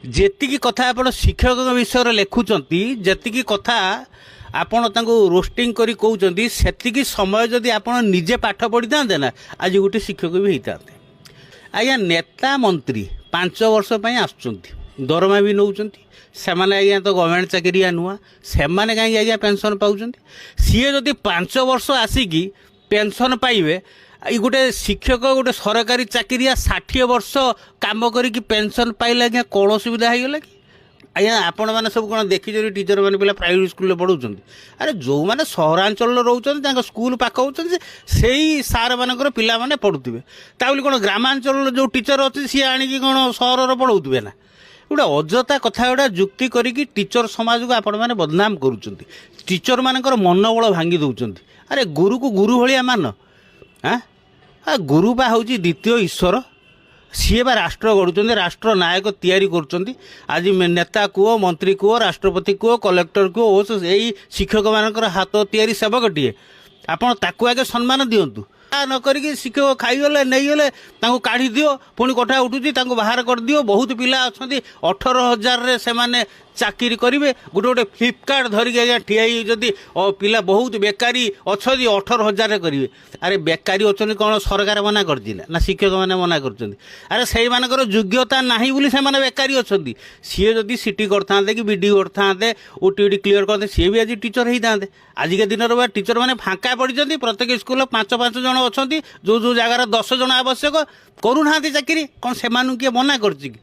ଯେତିକି କଥା ଆପଣ ଶିକ୍ଷକଙ୍କ ବିଷୟରେ ଲେଖୁଛନ୍ତି, ଯେତିକି କଥା ଆପଣ ତାଙ୍କୁ ରୋଷ୍ଟିଂ କରି କହୁଛନ୍ତି, ସେତିକି ସମୟ ଯଦି ଆପଣ ନିଜେ ପାଠ ପଢ଼ିଥାନ୍ତେ ନା ଆଜି ଗୋଟେ ଶିକ୍ଷକ ବି ହେଇଥାନ୍ତେ। ଆଜ୍ଞା, ନେତା ମନ୍ତ୍ରୀ 5 ବର୍ଷ ପାଇଁ ଆସୁଛନ୍ତି, ଦରମା ବି ନେଉଛନ୍ତି। ସେମାନେ ଆଜ୍ଞା ତ ଗଭର୍ଣ୍ଣମେଣ୍ଟ ଚାକିରିଆ ନୁହଁ, ସେମାନେ କାହିଁକି ଆଜ୍ଞା ପେନ୍ସନ୍ ପାଉଛନ୍ତି? ସିଏ ଯଦି 5 ବର୍ଷ ଆସିକି ପେନ୍ସନ୍ ପାଇବେ, ଏଇ ଗୋଟେ ଶିକ୍ଷକ ଗୋଟେ ସରକାରୀ ଚାକିରିଆ 60 ବର୍ଷ କାମ କରିକି ପେନ୍ସନ୍ ପାଇଲେ ଆଜ୍ଞା କ'ଣ ଅସୁବିଧା ହେଇଗଲା କି? ଆଜ୍ଞା, ଆପଣମାନେ ସବୁ କ'ଣ ଦେଖିଛନ୍ତି ଟିଚର ମାନେ ପିଲା ପ୍ରାଇଭେଟ୍ ସ୍କୁଲରେ ପଢ଼ାଉଛନ୍ତି? ଆରେ ଯେଉଁମାନେ ସହରାଞ୍ଚଳରେ ରହୁଛନ୍ତି ତାଙ୍କ ସ୍କୁଲ ପାଖ ହେଉଛନ୍ତି, ସେଇ ସାର୍ମାନଙ୍କର ପିଲାମାନେ ପଢ଼ୁଥିବେ। ତା ବୋଲି କ'ଣ ଗ୍ରାମାଞ୍ଚଳରେ ଯେଉଁ ଟିଚର ଅଛି ସିଏ ଆଣିକି କ'ଣ ସହରରେ ପଢ଼ାଉଥିବେ ନା? ଗୋଟେ ଅଯଥା କଥା ଗୁଡ଼ା ଯୁକ୍ତି କରିକି ଟିଚର ସମାଜକୁ ଆପଣମାନେ ବଦନାମ କରୁଛନ୍ତି। ଟିଚରମାନଙ୍କର ମନୋବଳ ଭାଙ୍ଗି ଦେଉଛନ୍ତି। ଆରେ ଗୁରୁକୁ ଗୁରୁ ଭଳିଆ ମାନ। ଗୁରୁ ବା ହେଉଛି ଦ୍ୱିତୀୟ ଈଶ୍ୱର। ସିଏ ବା ରାଷ୍ଟ୍ର ଗଢ଼ୁଛନ୍ତି, ରାଷ୍ଟ୍ର ନାୟକ ତିଆରି କରୁଛନ୍ତି। ଆଜି ନେତା କୁହ, ମନ୍ତ୍ରୀ କୁହ, ରାଷ୍ଟ୍ରପତି କୁହ, କଲେକ୍ଟର କୁହ, ଓ ଏଇ ଶିକ୍ଷକମାନଙ୍କର ହାତ ତିଆରି ସେବକଟିଏ। ଆପଣ ତାକୁ ଆଗେ ସମ୍ମାନ ଦିଅନ୍ତୁ। ନ କରିକି ଶିକ୍ଷକ ଖାଇଗଲେ ନେଇଗଲେ ତାଙ୍କୁ କାଢ଼ି ଦିଅ, ପୁଣି କଥା ଉଠୁଛି ତାଙ୍କୁ ବାହାର କରିଦିଅ। ବହୁତ ପିଲା ଅଛନ୍ତି 18,000ରେ ସେମାନେ ଚାକିରି କରିବେ। ଗୋଟେ ଫ୍ଲିପକାର୍ଟ ଧରିକି ଆଜ୍ଞା ଠିଆ ହେଇଛନ୍ତି, ପିଲା ବହୁତ ବେକାରୀ ଅଛନ୍ତି 18,000ରେ କରିବେ। ଆରେ ବେକାରୀ ଅଛନ୍ତି କ'ଣ ସରକାର ମନା କରିଛି ନା ଶିକ୍ଷକମାନେ ମନା କରୁଛନ୍ତି? ଆରେ ସେଇମାନଙ୍କର ଯୋଗ୍ୟତା ନାହିଁ ବୋଲି ସେମାନେ ବେକାରୀ ଅଛନ୍ତି। ସିଏ ଯଦି ସିଟି କରିଥାନ୍ତେ କି ବିଡି କରିଥାନ୍ତେ, ଓଟିଇଟି କ୍ଲିୟର କରିଥାନ୍ତେ, ସିଏ ବି ଆଜି ଟିଚର ହେଇଥାନ୍ତେ। ଆଜିକା ଦିନର ବା ଟିଚର ମାନେ ଫାଙ୍କା ପଡ଼ିଛନ୍ତି। ପ୍ରତ୍ୟେକ ସ୍କୁଲରେ 5 ଜଣ ଅଛନ୍ତି, ଯେଉଁ ଜାଗାରେ 10 ଜଣ ଆବଶ୍ୟକ, କରୁନାହାନ୍ତି ଚାକିରି। କ'ଣ ସେମାନଙ୍କୁ କିଏ ମନା କରିଛି କି?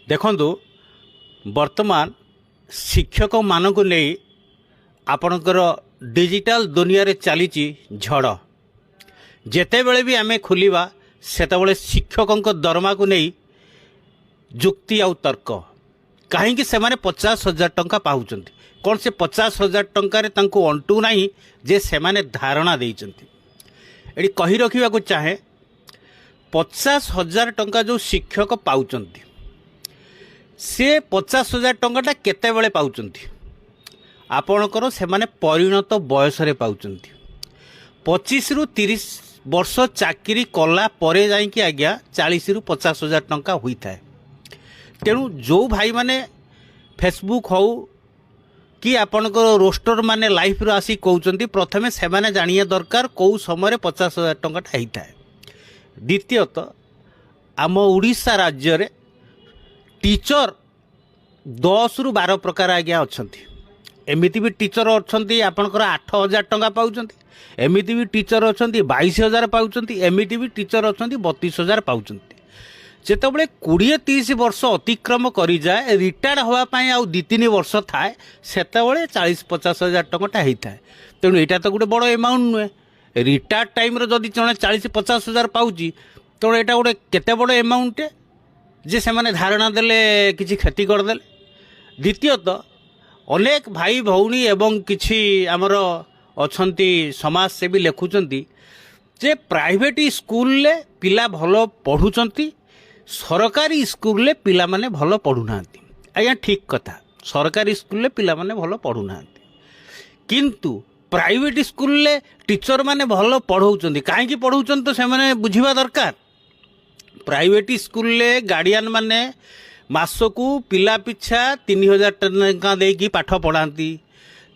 ଦେଖନ୍ତୁ, ବର୍ତ୍ତମାନ ଶିକ୍ଷକମାନଙ୍କୁ ନେଇ ଆପଣଙ୍କର ଡିଜିଟାଲ ଦୁନିଆରେ ଚାଲିଛି ଝଡ଼। ଯେତେବେଳେ ବି ଆମେ ଖୋଲିବା ସେତେବେଳେ ଶିକ୍ଷକଙ୍କ ଦରମାକୁ ନେଇ ଯୁକ୍ତି ଆଉ ତର୍କ। କାହିଁକି ସେମାନେ 50,000 ଟଙ୍କା ପାଉଛନ୍ତି? କ'ଣ ସେ 50,000 ଟଙ୍କାରେ ତାଙ୍କୁ ଅଣ୍ଟୁ ନାହିଁ ଯେ ସେମାନେ ଧାରଣା ଦେଇଛନ୍ତି? ଏଠି କହି ରଖିବାକୁ ଚାହେଁ, 50,000 ଟଙ୍କା ଯେଉଁ ଶିକ୍ଷକ ପାଉଛନ୍ତି, ସେ 50,000 ଟଙ୍କାଟା କେତେବେଳେ ପାଉଛନ୍ତି? ଆପଣଙ୍କର ସେମାନେ ପରିଣତ ବୟସରେ ପାଉଛନ୍ତି। 25ରୁ 30 ବର୍ଷ ଚାକିରି କଲା ପରେ ଯାଇକି ଆଜ୍ଞା 40ରୁ 50,000 ଟଙ୍କା ହୋଇଥାଏ। ତେଣୁ ଯେଉଁ ଭାଇମାନେ ଫେସବୁକ୍ ହେଉ କି ଆପଣଙ୍କର ରୋଷ୍ଟର ମାନେ ଲାଇଫ୍ରୁ ଆସି କହୁଛନ୍ତି, ପ୍ରଥମେ ସେମାନେ ଜାଣିବା ଦରକାର କେଉଁ ସମୟରେ 50,000 ଟଙ୍କାଟା ହେଇଥାଏ। ଦ୍ୱିତୀୟତଃ, ଆମ ଓଡ଼ିଶା ରାଜ୍ୟରେ ଟିଚର 10ରୁ 12 ପ୍ରକାର ଆଜ୍ଞା ଅଛନ୍ତି। ଏମିତି ବି ଟିଚର ଅଛନ୍ତି ଆପଣଙ୍କର 8,000 ଟଙ୍କା ପାଉଛନ୍ତି, ଏମିତି ବି ଟିଚର ଅଛନ୍ତି 22,000 ପାଉଛନ୍ତି, ଏମିତି ବି ଟିଚର ଅଛନ୍ତି 32,000 ପାଉଛନ୍ତି। ଯେତେବେଳେ 20-30 ବର୍ଷ ଅତିକ୍ରମ କରିଯାଏ, ରିଟାୟାର୍ଡ଼ ହେବା ପାଇଁ ଆଉ 2-3 ବର୍ଷ ଥାଏ, ସେତେବେଳେ 40-50,000 ଟଙ୍କାଟା ହେଇଥାଏ। ତେଣୁ ଏଇଟା ତ ଗୋଟେ ବଡ଼ ଏମାଉଣ୍ଟ ନୁହେଁ। ରିଟାୟାର୍ଡ଼ ଟାଇମ୍ରେ ଯଦି ଜଣେ 40-50,000 ପାଉଛି, ତେଣୁ ଏଇଟା ଗୋଟେ କେତେ ବଡ଼ ଏମାଉଣ୍ଟ ଯେ ସେମାନେ ଧାରଣା ଦେଲେ କିଛି କ୍ଷତି କରିଦେଲେ। ଦ୍ୱିତୀୟତଃ, ଅନେକ ଭାଇ ଭଉଣୀ ଏବଂ କିଛି ଆମର ଅଛନ୍ତି ସମାଜସେବୀ ଲେଖୁଛନ୍ତି ଯେ ପ୍ରାଇଭେଟ୍ ସ୍କୁଲରେ ପିଲା ଭଲ ପଢ଼ୁଛନ୍ତି, ସରକାରୀ ସ୍କୁଲରେ ପିଲାମାନେ ଭଲ ପଢ଼ୁନାହାନ୍ତି। ଆଜ୍ଞା, ଠିକ୍ କଥା, ସରକାରୀ ସ୍କୁଲରେ ପିଲାମାନେ ଭଲ ପଢ଼ୁନାହାନ୍ତି, କିନ୍ତୁ ପ୍ରାଇଭେଟ୍ ସ୍କୁଲରେ ଟିଚରମାନେ ଭଲ ପଢ଼ଉଛନ୍ତି। କାହିଁକି ପଢ଼ଉଛନ୍ତି ତ ସେମାନେ ବୁଝିବା ଦରକାର। ପ୍ରାଇଭେଟ୍ ସ୍କୁଲରେ ଗାର୍ଡ଼ିଆନ୍ ମାନେ ମାସକୁ ପିଲା ପିଛା 3,000 ଟଙ୍କା ଦେଇକି ପାଠ ପଢ଼ାନ୍ତି।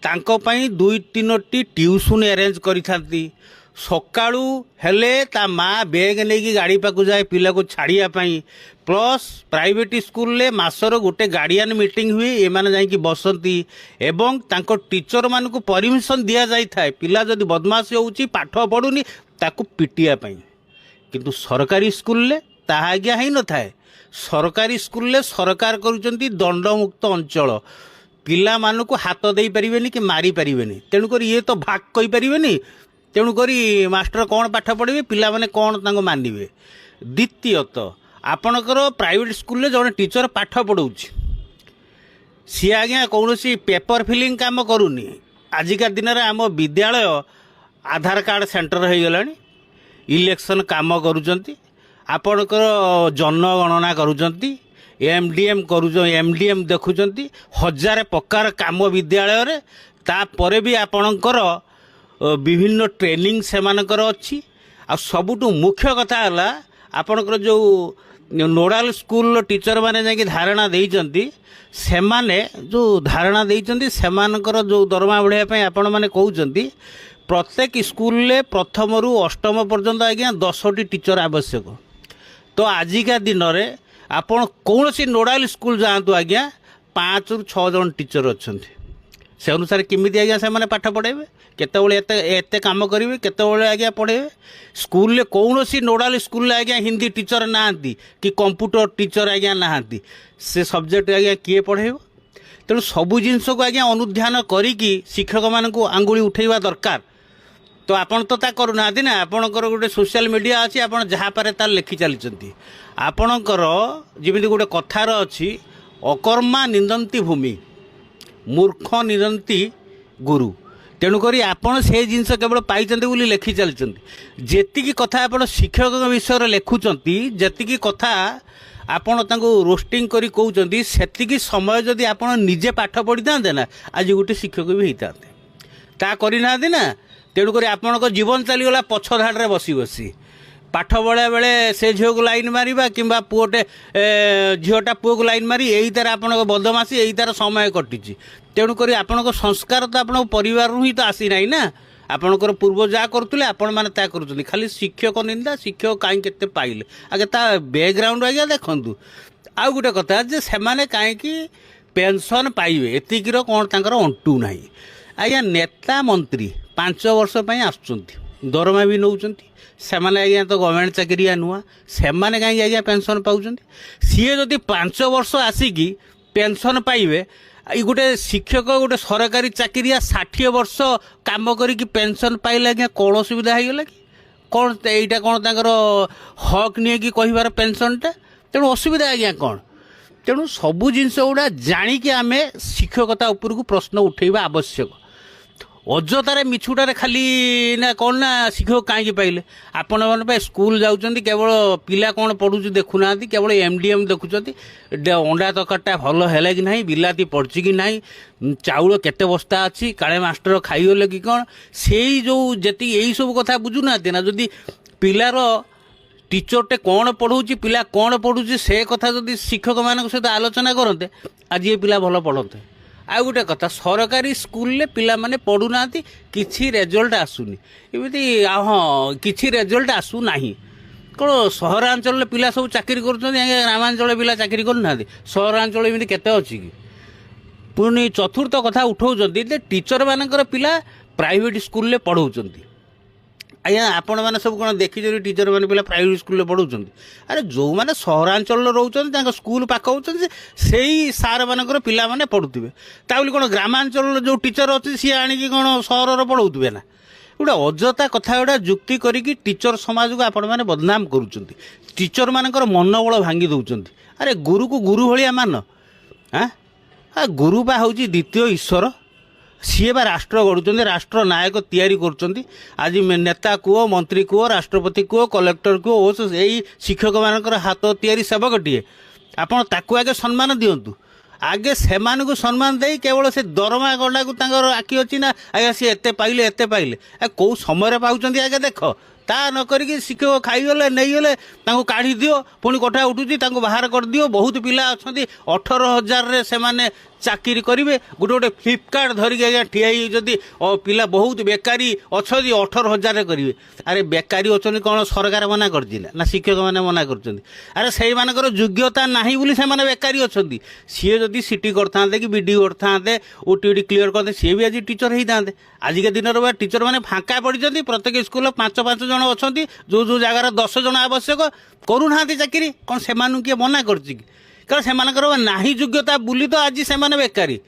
ତାଙ୍କ ପାଇଁ 2-3ଟି ଟ୍ୟୁସନ୍ ଆରେଞ୍ଜ କରିଥାନ୍ତି। ସକାଳୁ ହେଲେ ତା ମାଆ ବ୍ୟାଗ୍ ନେଇକି ଗାଡ଼ି ପାଖକୁ ଯାଏ ପିଲାକୁ ଛାଡ଼ିବା ପାଇଁ। ପ୍ଲସ୍ ପ୍ରାଇଭେଟ୍ ସ୍କୁଲରେ ମାସର ଗୋଟେ ଗାର୍ଡ଼ିଆନ୍ ମିଟିଂ ହୁଏ, ଏମାନେ ଯାଇକି ବସନ୍ତି ଏବଂ ତାଙ୍କ ଟିଚରମାନଙ୍କୁ ପରମିସନ୍ ଦିଆଯାଇଥାଏ ପିଲା ଯଦି ବଦମାସି ହେଉଛି, ପାଠ ପଢ଼ୁନି, ତାକୁ ପିଟିବା ପାଇଁ। କିନ୍ତୁ ସରକାରୀ ସ୍କୁଲରେ ତାହା ଆଜ୍ଞା ହେଇନଥାଏ। ସରକାରୀ ସ୍କୁଲରେ ସରକାର କରୁଛନ୍ତି ଦଣ୍ଡମୁକ୍ତ ଅଞ୍ଚଳ। ପିଲାମାନଙ୍କୁ ହାତ ଦେଇପାରିବେନି କି ମାରିପାରିବେନି। ତେଣୁକରି ଇଏ ତ ଭାଗ କହିପାରିବେନି। ତେଣୁକରି ମାଷ୍ଟର କ'ଣ ପାଠ ପଢ଼ିବେ, ପିଲାମାନେ କ'ଣ ତାଙ୍କୁ ମାନିବେ। ଦ୍ୱିତୀୟତଃ, ଆପଣଙ୍କର ପ୍ରାଇଭେଟ୍ ସ୍କୁଲରେ ଜଣେ ଟିଚର ପାଠ ପଢ଼ଉଛି, ସିଏ ଆଜ୍ଞା କୌଣସି ପେପର ଫିଲିଂ କାମ କରୁନି। ଆଜିକା ଦିନରେ ଆମ ବିଦ୍ୟାଳୟ ଆଧାର କାର୍ଡ଼ ସେଣ୍ଟର ହେଇଗଲାଣି। ଇଲେକ୍ସନ୍ କାମ କରୁଛନ୍ତି, ଆପଣଙ୍କର ଜନଗଣନା କରୁଛନ୍ତି, MDM ଦେଖୁଛନ୍ତି, 1000 ପ୍ରକାର କାମ ବିଦ୍ୟାଳୟରେ। ତାପରେ ବି ଆପଣଙ୍କର ବିଭିନ୍ନ ଟ୍ରେନିଂ ସେମାନଙ୍କର ଅଛି। ଆଉ ସବୁଠୁ ମୁଖ୍ୟ କଥା ହେଲା ଆପଣଙ୍କର ଯେଉଁ नोडाल स्कूल टीचर माने जाकि धारणा देइचंती सेमाने जो धारणा देइचंती सेमानकर जो दरमा बढ़िया पे आपण माने कहउचंती प्रत्येक स्कूल ले प्रथम रु अष्टम पर्यंत आज्ञा 10टी टीचर आवश्यक। तो आजिका दिन रे आपण कौन सी नोडाल स्कूल जातु आज्ञा 5 रु 6 जन टीचर अच्छे से अनुसार केमी आज्ञा से पाठ पढ़ेबे केतबेले एते काम करेंगे केतबेले आज्ञा पढ़ेबे। स्कूल ले कौन सी नोडाल स्कूल आज्ञा हिंदी टीचर नाहांती कि कंप्यूटर टीचर आज्ञा नाहांती से सब्जेक्ट आज्ञा किए पढ़ेब। तेणु सबू जिनस को आज्ञा अनुध्यान करिकी शिक्षक मानक आंगुली उठेवा दरकार। तो आपण तो ता करूना ना आपणकर गोटे सोशल मीडिया अच्छी आप जहाँ पारे तार लिखि चली आपणकर जमी गोटे कथार अच्छी अकर्मा निंदंती भूमि मूर्ख निंदंती गुरु। तेणुक आपड़ से जिनस केवल पाई बोली लिखि चलती जी कथा आप शिक्षक विषय लिखुंट जी कथा आपण रोस्टिंग करी कहते से समय जदि आप निजे पाठ पढ़ी था ना आज गोटे शिक्षक भी होता ता करना ना। तेणुक आपण जीवन चलीगला पछ धाड़े बसी बसी पाठ बड़ा बेले से झील को लाइन मारिबा किंबा पुओटे झीटा पुओ को लाइन मारी यही तार आपण बदमाशी यही तार समय कटिची। तेणुक आपण संस्कार तो आपण परिवार ही तो आसी ना ना आपणकर पूर्व जहाँ करुले आपण मैंने ता कर खाली शिक्षक निंदा शिक्षक कहीं केते पाइले आगे ता बैकग्राउंड आज्ञा देखु। आउ गोटे कथा जे सेमाने कहीं पेंशन पाइबे एतिकीर कौन तांकर अंटू ना आज्ञा नेता मंत्री 5 वर्ष आसुंच दरमा भी नौकरी से आज्ञा तो गवर्नमेंट चाकरिया नुआ से कहीं आज्ञा पेंशन पाँच सी जदि 5 वर्ष आसिकी पेंशन पाइबे गोटे शिक्षक गोटे सरकारी चाकरिया 60 वर्ष काम करी पेंशन पाइले आज्ञा कौन असुविधा होगा कि कौन यहीटा कौन तांकर हक नहीं कि कहिबार पेंशनटा तेणु असुविधा आज्ञा कौन। तेणु सबू जिनस गुड़ा जाणिकी आम शिक्षकता उपरकू प्रश्न उठेबा आवश्यक। अजतार मिछुटारे खाली ना कौन ना शिक्षक कहीं पाइले आपण मैंने स्कूल जाऊँच केवल पिला कौन पढ़ुची देखुना केवल एमडीएम देखुं अंडा तरकारीटा भल है कि ना बिलाती पड़ी कि ना चाउल केते बस्ता अच्छी काले मास्टर खाईगले कि कौन से जो जी यही सब कथा बुझुना ना जदि पिलार टीचरटे कौन पढ़ाऊँच पिला कौन पढ़ुची से कथा जदि शिक्षक मान सहित आलोचना करते आज ये पिला भल पढ़ते। आउ गोटे कथा सरकारी स्कूल ले पिला माने पढ़ुना किछि रेजल्ट आसुनी एमती हाँ किछि रेजल्ट आसू नाही कौन सहरांचल पिला सब चाकरी कर ग्रामांचल पिला चाकरी करना सहरांचल एमती केते अच्छी कि पुणी चतुर्थ कथा उठाऊँ टीचर मानकर पिला प्राइवेट स्कूल ले पढ़ाऊँ आज्ञा आपण मैंने सब कौन देखी टीचर मैंने पिला प्राइवेट स्कूल पढ़ाऊँ अरे जो मैंने सहरांचल रोचान स्कूल पाख होती से सार मानकर पिला माने पढ़ुवे ताबली कौन ग्रामांचल जो टीचर अच्छी सी आणिकी कौन सहर पढ़ाऊे ना गोटे अजता कथा गुड़ा जुक्ति करी टीचर समाज को आपण मैंने बदनाम करुँच टीचर मानकर मनोबल भांगी दौरान। अरे गुरु को गुरु भाया मान हाँ गुरु बा हूँ द्वितीय ईश्वर सी बा राष्ट्र गढ़ुं राष्ट्र नायक तैयारी कर आज नेता कुह मंत्री कुह राष्ट्रपति कुह कलेक्टर कुह यही शिक्षक मानकर हाथ तैयारी सेवकटीए आपड़ ताकू आगे सम्मान दिंतु आगे से सम्मान दे केवल से दरमा गंडा को आखि अच्छी ना आज्ञा सी एते पाइले कौ समय पाँच आगे देख ता न करिकी शिक्षक खाईगले नहीं गले काढ़ी दियो पुणी कथा उठुची बाहर कर दियो। बहुत पिला अच्छा 18,000 से चाकरी करेंगे गोटे गोटे फ्लिपकार्ट धरिकी आज्ञा ठिया जदि पिला बहुत बेकारी अच्छा 18,000 करेंगे। अरे बेकारी अच्छा कौन सरकार मना कर शिक्षक मैंने मना कर अरे से मानकर योग्यता नहीं बोली से बेकारी अच्छा सी जदि सीटी करते कि बीडी करते ओटीडी क्लीयर करते सी भी आज टीचर होता आजिका दिन टीचर मैंने फाँका पड़ी प्रत्येक स्कूल 5-5 जन अच्छा जो जो जगार 10 जन आवश्यक करूना चाकरी कौन से किए मना कर कारण से नाही योग्यता बुली तो आज से बेकारी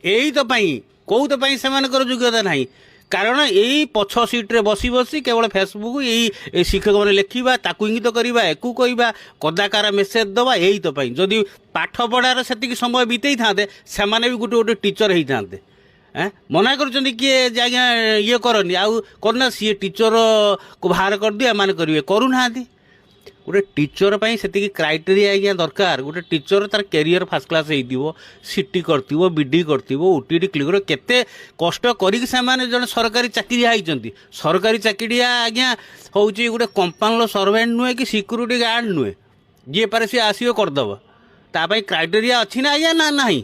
यही तो कौ तो से योग्यता नहीं कारण यही पछ सीट्रे बसी बसी केवल फेसबुक यही शिक्षक मैंने लिखा ताकू इंगित करवा एकू कहवा कदाकार मेसेज दवा यही तो जदि पाठ पढ़ार से समय बीते था से भी गोटे गोटे टीचर होते मना कर किए आज्ञा ये करनी आउ करना सी टीचर को बाहर कर दिया माने करेंगे करूना गोटे टीचर से क्राइटेरिया आज्ञा दरकार गोटे टीचर तार कैरियर फास्ट क्लास सीटी कर बीडी कर ओटीडी क्लियर केते कष्ट करी जन सरकारी चाकरिया होती सरकारी चाकरिया आज्ञा हूँ गोटे कंपाउंड सर्वेंट नुहे कि सिक्यूरीटी गार्ड नुहे ଯିଏ ପାରେ ସିଏ ଆସିବ କରିଦେବ, ତା ପାଇଁ କ୍ରାଇଟେରିଆ ଅଛି ନା ଆଜ୍ଞା ନା ନାହିଁ?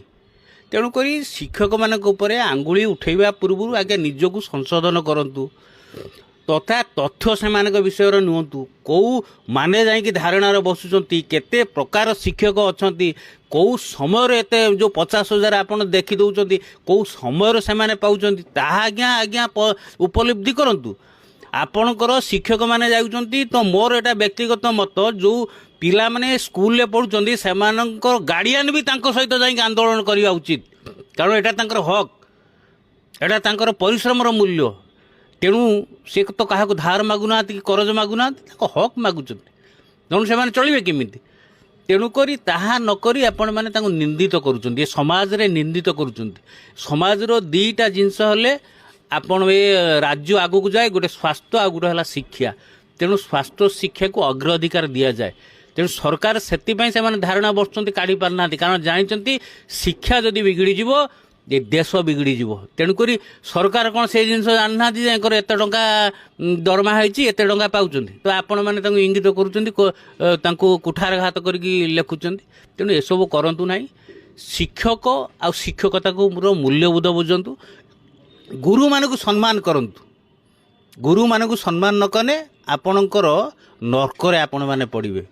ତେଣୁକରି ଶିକ୍ଷକମାନଙ୍କ ଉପରେ ଆଙ୍ଗୁଳି ଉଠାଇବା ପୂର୍ବରୁ ଆଜ୍ଞା ନିଜକୁ ସଂଶୋଧନ କରନ୍ତୁ, ତଥା ତଥ୍ୟ ସେମାନଙ୍କ ବିଷୟରେ ନିଅନ୍ତୁ। କେଉଁ ମାନେ ଯାଇକି ଧାରଣାରେ ବସୁଛନ୍ତି, କେତେ ପ୍ରକାର ଶିକ୍ଷକ ଅଛନ୍ତି, କେଉଁ ସମୟରେ ଏତେ ଯେଉଁ 50,000 ଆପଣ ଦେଖି ଦେଉଛନ୍ତି, କେଉଁ ସମୟରେ ସେମାନେ ପାଉଛନ୍ତି, ତାହା ଆଜ୍ଞା ଉପଲବ୍ଧି କରନ୍ତୁ। ଆପଣଙ୍କର ଶିକ୍ଷକମାନେ ଯାଉଛନ୍ତି, ତ ମୋର ଏଇଟା ବ୍ୟକ୍ତିଗତ ମତ, ଯେଉଁ ପିଲାମାନେ ସ୍କୁଲରେ ପଢ଼ୁଛନ୍ତି ସେମାନଙ୍କର ଗାର୍ଡ଼ିଆନ୍ ବି ତାଙ୍କ ସହିତ ଯାଇକି ଆନ୍ଦୋଳନ କରିବା ଉଚିତ, କାରଣ ଏଇଟା ତାଙ୍କର ହକ୍, ଏଇଟା ତାଙ୍କର ପରିଶ୍ରମର ମୂଲ୍ୟ। ତେଣୁ ସେ ତ କାହାକୁ ଧାର ମାଗୁନାହାନ୍ତି କି କରଜ ମାଗୁନାହାନ୍ତି, ତାଙ୍କ ହକ୍ ମାଗୁଛନ୍ତି। ତେଣୁ ସେମାନେ ଚଳିବେ କେମିତି? ତେଣୁକରି ତାହା ନକରି ଆପଣମାନେ ତାଙ୍କୁ ନିନ୍ଦିତ କରୁଛନ୍ତି, ଏ ସମାଜରେ ନିନ୍ଦିତ କରୁଛନ୍ତି। ସମାଜର ଦୁଇଟା ଜିନିଷ ହେଲେ ଆପଣ ଏ ରାଜ୍ୟ ଆଗକୁ ଯାଏ, ଗୋଟେ ସ୍ୱାସ୍ଥ୍ୟ ଆଉ ଗୋଟେ ହେଲା ଶିକ୍ଷା। ତେଣୁ ସ୍ୱାସ୍ଥ୍ୟ ଶିକ୍ଷାକୁ ଅଗ୍ରାଧିକାର ଦିଆଯାଏ। ତେଣୁ ସରକାର ସେଥିପାଇଁ ସେମାନେ ଧାରଣା ବସୁଛନ୍ତି, କାଢ଼ି ପାରୁନାହାନ୍ତି, କାରଣ ଜାଣିଛନ୍ତି ଶିକ୍ଷା ଯଦି ବିଗିଡ଼ିଯିବ ଏ ଦେଶ ବିଗିଡ଼ିଯିବ। ତେଣୁକରି ସରକାର କ'ଣ ସେଇ ଜିନିଷ ଜାଣିନାହାନ୍ତି ଯେ ୟାଙ୍କର ଏତେ ଟଙ୍କା ଦରମା ହେଇଛି, ଏତେ ଟଙ୍କା ପାଉଛନ୍ତି, ତ ଆପଣମାନେ ତାଙ୍କୁ ଇଙ୍ଗିତ କରୁଛନ୍ତି, ତାଙ୍କୁ କୁଠାରଘାତ କରିକି ଲେଖୁଛନ୍ତି। ତେଣୁ ଏସବୁ କରନ୍ତୁ ନାହିଁ। ଶିକ୍ଷକ ଆଉ ଶିକ୍ଷକତାକୁ ମୂଲ୍ୟବୋଧ ବୁଝନ୍ତୁ। ଗୁରୁମାନଙ୍କୁ ସମ୍ମାନ କରନ୍ତୁ। ଗୁରୁମାନଙ୍କୁ ସମ୍ମାନ ନ କଲେ ଆପଣଙ୍କର ନର୍କରେ ଆପଣମାନେ ପଡ଼ିବେ।